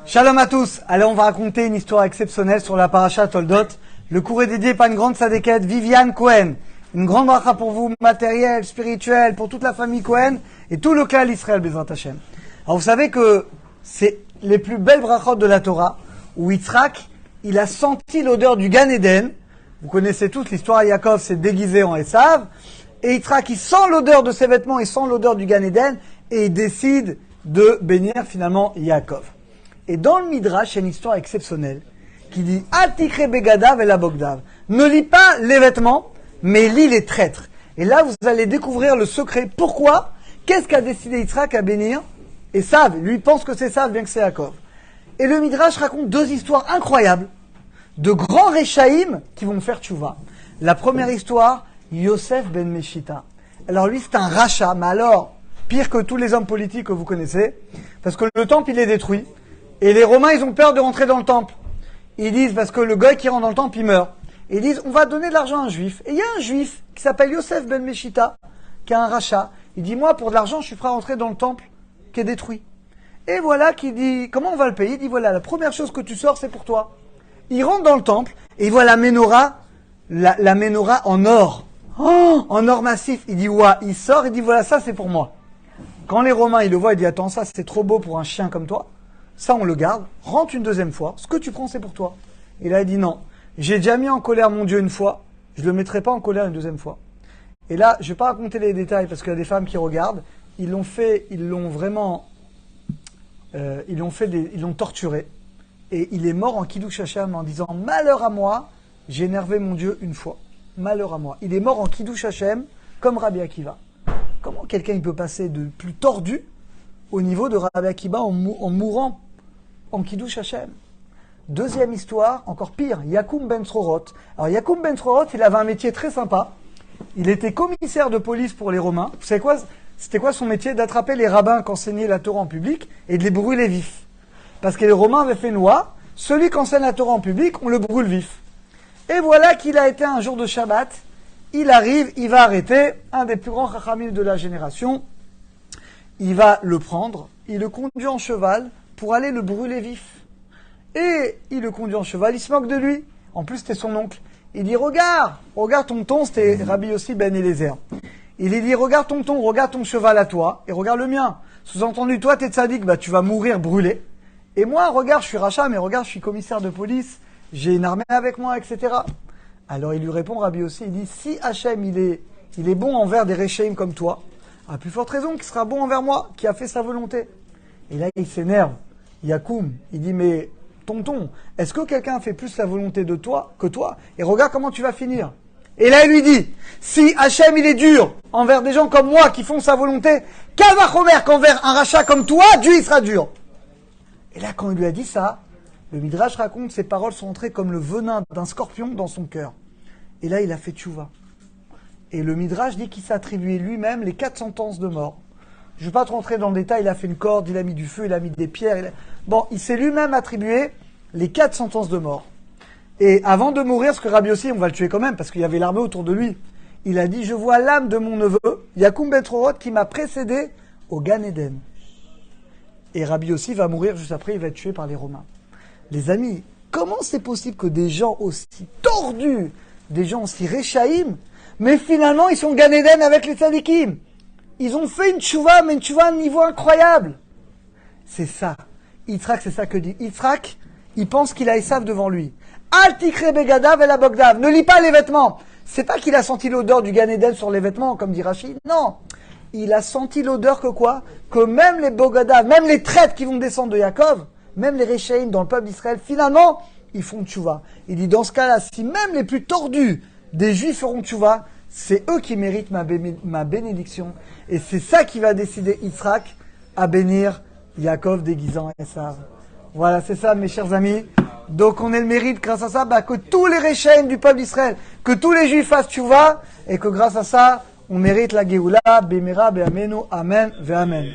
Shalom à tous. Allez, on va raconter une histoire exceptionnelle sur la paracha Toldot. Le cours est dédié par une grande sadéquette, Viviane Cohen. Une grande bracha pour vous, matériel, spirituel, pour toute la famille Cohen et tout le clan Israël, Bezrat Hashem. Alors vous savez que c'est les plus belles brachot de la Torah, où Yitzhak, il a senti l'odeur du Gan Eden. Vous connaissez tous l'histoire, Yaakov s'est déguisé en Esav. Et Yitzhak, il sent l'odeur de ses vêtements, il sent l'odeur du Gan Eden, et il décide de bénir finalement Yaakov. Et dans le Midrash, il y a une histoire exceptionnelle qui dit « Atikre begadav et la bogdav ». Ne lis pas les vêtements, mais lis les traîtres. Et là, vous allez découvrir le secret. Pourquoi? Qu'est-ce qu'a décidé Yitzhak à bénir Esav? Lui pense que c'est Esav, bien que c'est Yaakov. Et le Midrash raconte deux histoires incroyables de grands Réchaïm qui vont faire tchouva. La première histoire, Yosef ben Meshita. Alors lui, c'est un rachat, mais alors, pire que tous les hommes politiques que vous connaissez, parce que le temple, il est détruit. Et les Romains, ils ont peur de rentrer dans le temple. Ils disent, parce que le goy qui rentre dans le temple, il meurt. Et ils disent, on va donner de l'argent à un juif. Et il y a un juif qui s'appelle Yosef ben Meshita, qui a un rachat. Il dit, moi, pour de l'argent, je suis prêt à rentrer dans le temple qui est détruit. Et voilà qu'il dit, comment on va le payer? Il dit, voilà, la première chose que tu sors, c'est pour toi. Il rentre dans le temple, et il voit la menorah, la menorah en or. Oh, en or massif. Il dit, ouais, il sort, il dit, voilà, ça, c'est pour moi. Quand les Romains, ils le voient, ils disent, attends, ça, c'est trop beau pour un chien comme toi. Ça, on le garde, rentre une deuxième fois, ce que tu prends, c'est pour toi. Et là, il dit non, j'ai déjà mis en colère mon Dieu une fois, je ne le mettrai pas en colère une deuxième fois. Et là, je ne vais pas raconter les détails, parce qu'il y a des femmes qui regardent, ils l'ont torturé, et il est mort en Kiddush Hashem en disant, malheur à moi, j'ai énervé mon Dieu une fois. Malheur à moi. Il est mort en Kiddush Hashem, comme Rabbi Akiva. Comment quelqu'un peut passer de plus tordu au niveau de Rabbi Akiva en mourant en Kiddush Hashem? Deuxième histoire, encore pire, Yakoum ben Srorot. Alors Yakoum ben Srorot, il avait un métier très sympa. Il était commissaire de police pour les Romains. Vous savez quoi? C'était quoi son métier? D'attraper les rabbins qui enseignaient la Torah en public et de les brûler vifs. Parce que les Romains avaient fait une loi, celui qui enseigne la Torah en public, on le brûle vif. Et voilà qu'il a été un jour de Shabbat, il arrive, il va arrêter un des plus grands chachamim de la génération. Il va le prendre, il le conduit en cheval pour aller le brûler vif. Et il le conduit en cheval, il se moque de lui. En plus, c'était son oncle. Il dit, regarde tonton, c'était Rabbi Yossi ben Eliezer. Il lui dit, regarde tonton, regarde ton cheval à toi, et regarde le mien. Sous-entendu, toi, t'es tzaddik, bah, tu vas mourir brûlé. Et moi, regarde, je suis rachat, mais regarde, je suis commissaire de police, j'ai une armée avec moi, etc. Alors, il lui répond, Rabbi Yossi, il dit, si Hachem, il est bon envers des Réchaïm comme toi, à plus forte raison qu'il sera bon envers moi, qui a fait sa volonté. Et là, il s'énerve. Yakoum, il dit, mais tonton, est-ce que quelqu'un fait plus la volonté de toi que toi? Et regarde comment tu vas finir. Et là, il lui dit, si Hachem, il est dur envers des gens comme moi qui font sa volonté, qu'Avachomer qu'envers un rachat comme toi, Dieu, il sera dur. Et là, quand il lui a dit ça, le Midrash raconte, ces paroles sont entrées comme le venin d'un scorpion dans son cœur. Et là, il a fait tchouva. Et le Midrash dit qu'il s'est attribué lui-même les 4 sentences de mort. Je ne vais pas te rentrer dans le détail, il a fait une corde, il a mis du feu, il a mis des pierres. Bon, il s'est lui-même attribué les 4 sentences de mort. Et avant de mourir, ce que Rabbi Yossi, on va le tuer quand même, parce qu'il y avait l'armée autour de lui, il a dit, je vois l'âme de mon neveu, Yakoum ben Srorot, qui m'a précédé au Gan Eden. Et Rabbi Yossi va mourir juste après, il va être tué par les Romains. Les amis, comment c'est possible que des gens aussi tordus, des gens aussi réchaïm, mais finalement, ils sont Gan Eden avec les tzadikim. Ils ont fait une tchouva, mais une tchouva à un niveau incroyable. C'est ça. Yitzhak, c'est ça que dit. Yitzhak, il pense qu'il a Esav devant lui. Al tikre begadav et la bogdav. Ne lis pas les vêtements. C'est pas qu'il a senti l'odeur du Gan Eden sur les vêtements, comme dit Rachid. Non. Il a senti l'odeur que quoi? Que même les bogadav, même les traîtres qui vont descendre de Yaakov, même les Réchaïm dans le peuple d'Israël, finalement, ils font tchouva. Il dit, dans ce cas-là, si même les plus tordus des Juifs feront tchouva, c'est eux qui méritent ma bénédiction. Et c'est ça qui va décider Yitzhak à bénir Yaakov déguisant Esav. Voilà, c'est ça, mes chers amis. Donc, on a le mérite, grâce à ça, que tous les Réchaïm du peuple d'Israël, que tous les Juifs fassent tchouva, et que grâce à ça, on mérite la Géoula, Bémera, Béamenu, Amen, Ve Amen.